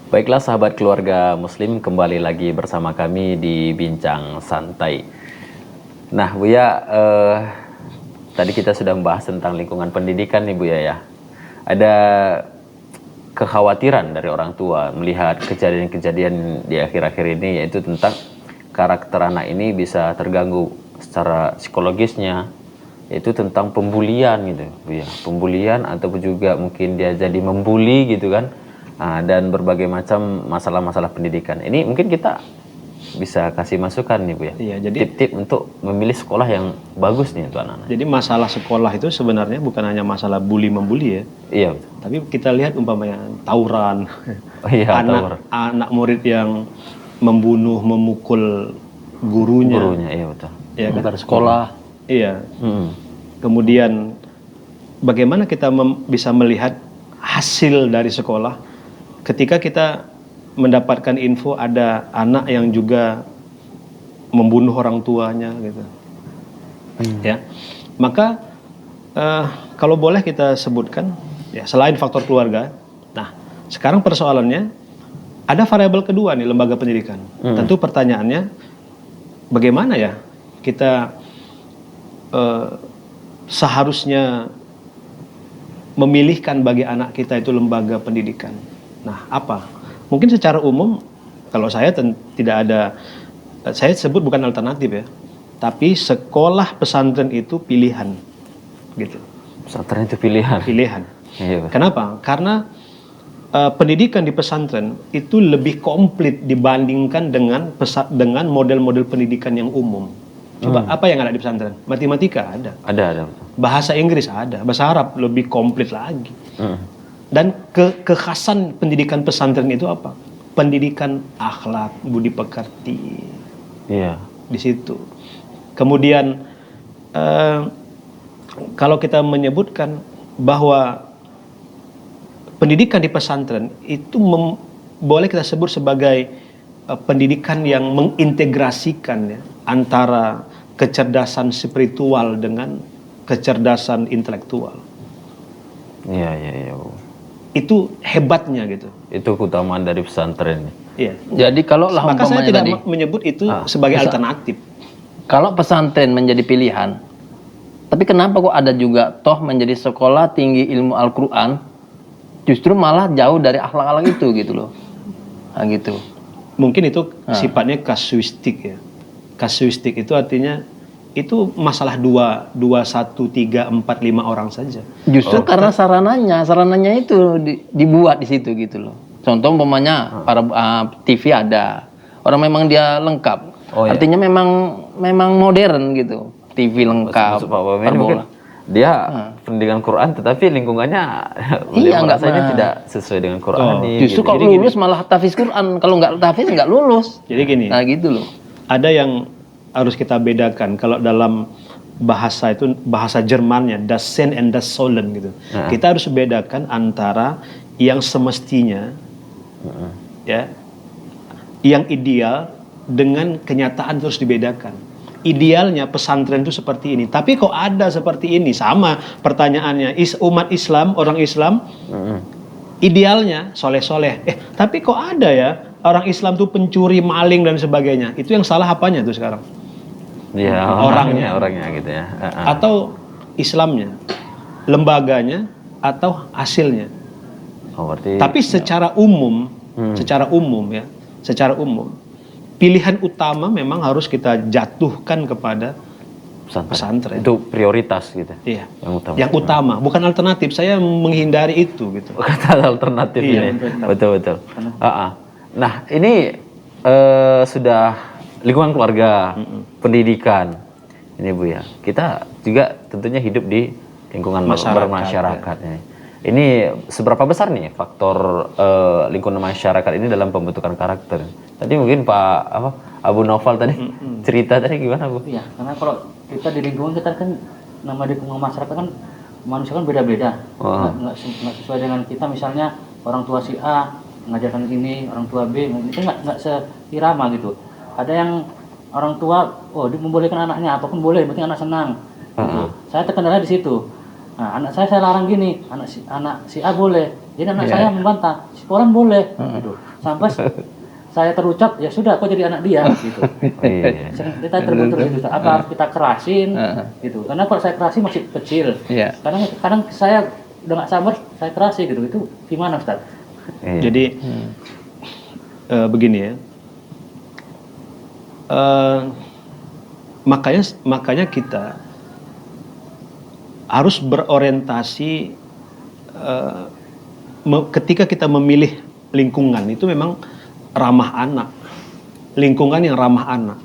Baiklah sahabat keluarga muslim, kembali lagi bersama kami di Bincang Santai. Nah Buya, tadi kita sudah membahas tentang lingkungan pendidikan nih Buya ya. Ada kekhawatiran dari orang tua melihat kejadian-kejadian di akhir-akhir ini, yaitu tentang karakter anak ini bisa terganggu secara psikologisnya, yaitu tentang pembulian gitu Buya. Pembulian ataupun juga mungkin dia jadi membuli gitu kan. Dan berbagai macam masalah-masalah pendidikan. Ini mungkin kita bisa kasih masukan nih Bu ya. Iya, jadi tip-tip untuk memilih sekolah yang bagus nih untuk anak-anak. Jadi masalah sekolah itu sebenarnya bukan hanya masalah bully-membuli ya. Iya betul. Tapi kita lihat umpamanya tawuran, Iya, anak murid yang membunuh, memukul gurunya. Iya betul. Ya kan? Sekolah. Iya. Kemudian bagaimana kita bisa melihat hasil dari sekolah ketika kita mendapatkan info ada anak yang juga membunuh orang tuanya gitu. Ya. Maka kalau boleh kita sebutkan ya, selain faktor keluarga. Nah, sekarang persoalannya ada variabel kedua nih, lembaga pendidikan. Tentu pertanyaannya bagaimana ya kita seharusnya memilihkan bagi anak kita itu lembaga pendidikan. Nah, apa? Mungkin secara umum kalau saya tidak ada, saya sebut bukan alternatif ya, tapi sekolah pesantren itu pilihan, gitu. Pesantren itu pilihan. Pilihan. Iya. Kenapa? Karena pendidikan di pesantren itu lebih komplit dibandingkan dengan model-model pendidikan yang umum. Coba apa yang ada di pesantren? Matematika ada. Ada. Bahasa Inggris ada. Bahasa Arab lebih komplit lagi. Dan kekhasan pendidikan pesantren itu apa? Pendidikan akhlak, budi pekerti. Iya. Di situ. Kemudian kalau kita menyebutkan bahwa pendidikan di pesantren itu boleh kita sebut sebagai pendidikan yang mengintegrasikan ya, antara kecerdasan spiritual dengan kecerdasan intelektual. Iya. Itu hebatnya gitu. Itu keutamaan dari pesantren. Iya. Jadi kalau lah Maka saya tidak tadi, menyebut itu sebagai alternatif. kalau pesantren menjadi pilihan, tapi kenapa kok ada juga toh menjadi sekolah tinggi ilmu Al-Quran, justru malah jauh dari akhlak-akhlak itu gitu loh. Nah gitu. Mungkin itu sifatnya kasuistik ya. Kasuistik itu artinya itu masalah 2, 1, 3, 4, 5 orang saja. Justru karena sarananya itu dibuat di situ gitu loh. Contoh umpamanya para TV ada. Orang memang dia lengkap. Artinya memang modern gitu. TV lengkap. Mungkin dia pendidikan Quran tetapi lingkungannya iya, rasanya tidak sesuai dengan Quran. Justru kalau lulus malah tahfiz Quran. Kalau nggak tahfiz nggak lulus. Jadi gini. Nah gitu loh. Ada yang harus kita bedakan. Kalau dalam bahasa itu bahasa Jermannya das Sein and das Sollen gitu. Kita harus bedakan antara yang semestinya ya, yang ideal dengan kenyataan terus dibedakan. Idealnya pesantren itu seperti ini, tapi kok ada seperti ini? Sama pertanyaannya, umat Islam, orang Islam idealnya soleh-soleh. Tapi kok ada ya orang Islam tuh pencuri, maling dan sebagainya? Itu yang salah apanya tuh sekarang? Ya, orangnya gitu ya. Atau Islamnya, lembaganya, atau hasilnya. Tapi secara umum pilihan utama memang harus kita jatuhkan kepada pesantren. Itu prioritas gitu. Iya. Yang utama, bukan alternatif. Saya menghindari itu gitu. Kata alternatif ini. Betul. Nah, ini sudah lingkungan keluarga, pendidikan. Ini Bu ya. Kita juga tentunya hidup di lingkungan bermasyarakat ini. Ini seberapa besar nih faktor lingkungan masyarakat ini dalam pembentukan karakter? Tadi mungkin Pak Abu Naufal tadi cerita tadi gimana Bu? Iya, karena kalau kita di lingkungan kita kan nama di lingkungan masyarakat kan manusia kan beda-beda. Nggak sesuai dengan kita, misalnya orang tua si A mengajarkan ini, orang tua B itu nggak seirama gitu. Ada yang orang tua, dia membolehkan anaknya apapun boleh, penting anak senang. Gitu. Saya terkendala di situ. Nah, anak saya larang gini, anak si A boleh, jadi anak saya membantah, si Polan boleh, gitu. Sampai saya terucap, ya sudah, kok jadi anak dia, gitu. Iya. Kita terbentur gitu. Apa harus kita kerasin, gitu? Karena kalau saya kerasin masih kecil. Kadang saya udah nggak sabar, saya kerasi gitu. Itu gimana, Ustaz? Jadi begini ya. Makanya kita harus berorientasi ketika kita memilih lingkungan itu memang ramah anak, lingkungan yang ramah anak.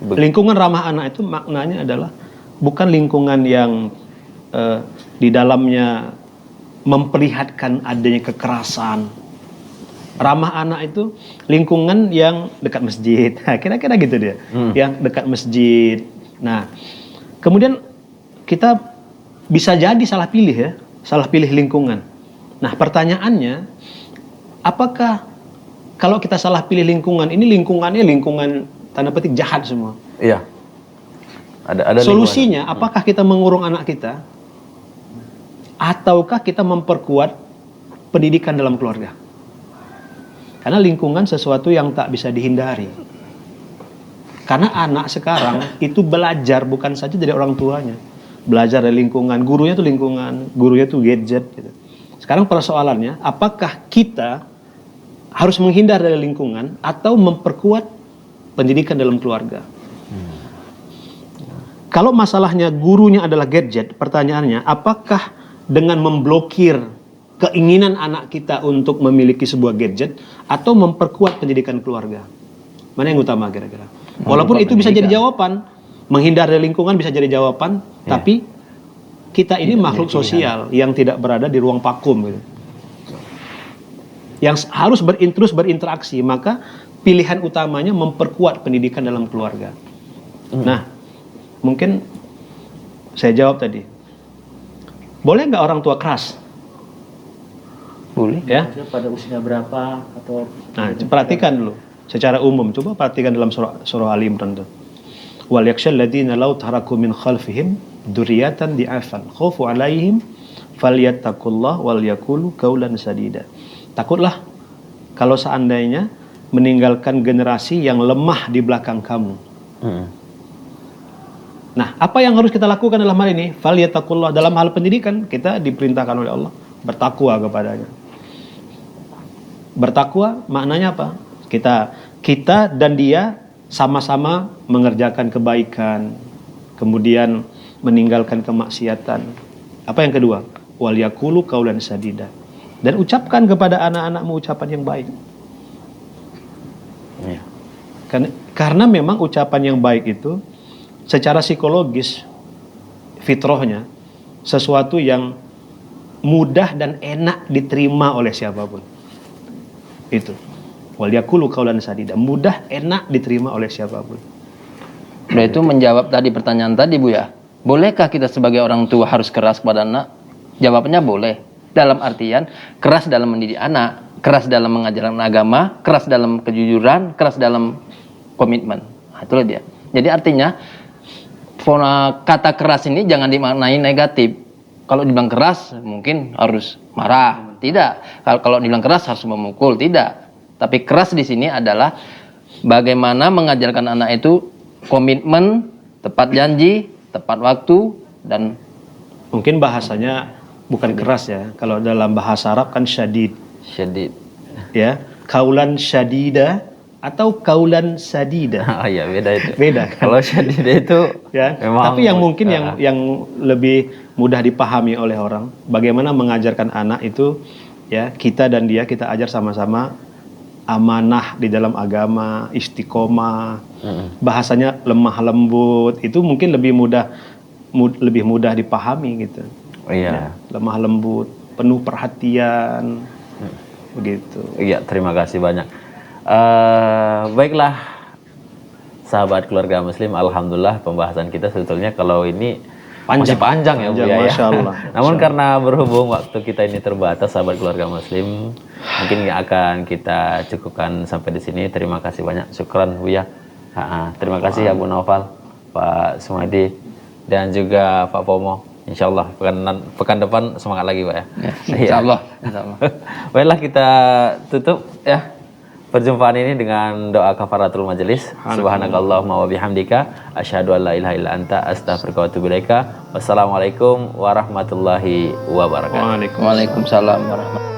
Lingkungan ramah anak itu maknanya adalah bukan lingkungan yang di dalamnya memperlihatkan adanya kekerasan. Ramah anak itu lingkungan yang dekat masjid, kira-kira gitu dia, yang dekat masjid. Nah, kemudian kita bisa jadi salah pilih ya, salah pilih lingkungan. Nah, pertanyaannya, apakah kalau kita salah pilih lingkungan, ini lingkungan tanda petik jahat semua. Iya. Ada solusinya, apakah kita mengurung anak kita, ataukah kita memperkuat pendidikan dalam keluarga? Karena lingkungan sesuatu yang tak bisa dihindari. Karena anak sekarang itu belajar bukan saja dari orang tuanya, belajar dari lingkungan, gurunya tuh lingkungan, gurunya tuh gadget. Gitu. Sekarang persoalannya, apakah kita harus menghindar dari lingkungan atau memperkuat pendidikan dalam keluarga? Kalau masalahnya gurunya adalah gadget, pertanyaannya, apakah dengan memblokir keinginan anak kita untuk memiliki sebuah gadget atau memperkuat pendidikan keluarga? Mana yang utama kira-kira? Walaupun itu bisa jadi jawaban, menghindar dari lingkungan bisa jadi jawaban, tapi kita ini makhluk sosial yang tidak berada di ruang vakum gitu. Yang harus berinteraksi, maka pilihan utamanya memperkuat pendidikan dalam keluarga. Nah, mungkin saya jawab tadi. Boleh nggak orang tua keras? Boleh. Ya. Pada usia berapa atau? Nah, perhatikan dulu. Secara umum, coba perhatikan dalam surah Ali Imran tuh. Wal yakshal ladzina law taraku min khalfihim dzurriyyatan di'afan khaufu 'alaihim falyattaqullah wal yaqulu qaulan sadida. Takutlah kalau seandainya meninggalkan generasi yang lemah di belakang kamu. Nah, apa yang harus kita lakukan dalam hal ini? Falyattaqullah. Dalam hal pendidikan, kita diperintahkan oleh Allah bertakwa kepadanya. Bertakwa maknanya apa? Kita dan dia sama-sama mengerjakan kebaikan, kemudian meninggalkan kemaksiatan. Apa yang kedua? Wal yaqulu qaulan sadida. Dan ucapkan kepada anak-anakmu ucapan yang baik. Karena memang ucapan yang baik itu secara psikologis fitrahnya sesuatu yang mudah dan enak diterima oleh siapapun. Itu. Wal yaqulu qaulan sadida. Mudah, enak diterima oleh siapapun. Nah, itu menjawab tadi pertanyaan tadi, Bu ya. Bolehkah kita sebagai orang tua harus keras kepada anak? Jawabannya boleh. Dalam artian keras dalam mendidik anak, keras dalam mengajarkan agama, keras dalam kejujuran, keras dalam komitmen. Nah, itulah dia. Jadi artinya kata keras ini jangan dimaknai negatif. Kalau dibilang keras mungkin harus marah, tidak. Kalau dibilang keras harus memukul, tidak. Tapi keras di sini adalah bagaimana mengajarkan anak itu komitmen, tepat janji, tepat waktu, dan mungkin bahasanya bukan keras ya. Kalau dalam bahasa Arab kan syadid. Ya, kaulan syadida atau kaulan sadida. Iya, beda itu. Beda kan? Kalau syadida itu ya. memang, tapi yang mungkin yang lebih mudah dipahami oleh orang, bagaimana mengajarkan anak itu ya, kita dan dia kita ajar sama-sama amanah di dalam agama, istiqomah. Bahasanya lemah lembut, itu mungkin lebih mudah dipahami gitu. Iya. Ya, lemah lembut, penuh perhatian, begitu. Iya, terima kasih banyak. Baiklah, sahabat keluarga Muslim, alhamdulillah pembahasan kita sebetulnya kalau ini masih panjang ya, Bu ya. Masya Allah. Namun karena berhubung waktu kita ini terbatas, sahabat keluarga Muslim, mungkin akan kita cukupkan sampai di sini. Terima kasih banyak, syukran Bu ya. Terima kasih ya Bu Naufal, Pak Sumadi, dan juga Pak Pomo. Insya Allah pekan depan semangat lagi Pak ya. Insya Allah. Insya Allah. Baiklah kita tutup ya perjumpaan ini dengan doa kafaratul majelis. Subhanakallahumma wa bihamdika asyhadu an la ilaha illa anta astaghfiruka wa atubu ilaika. Wassalamualaikum warahmatullahi wabarakatuh. Waalaikumsalam warahmatullahi wabarakatuh.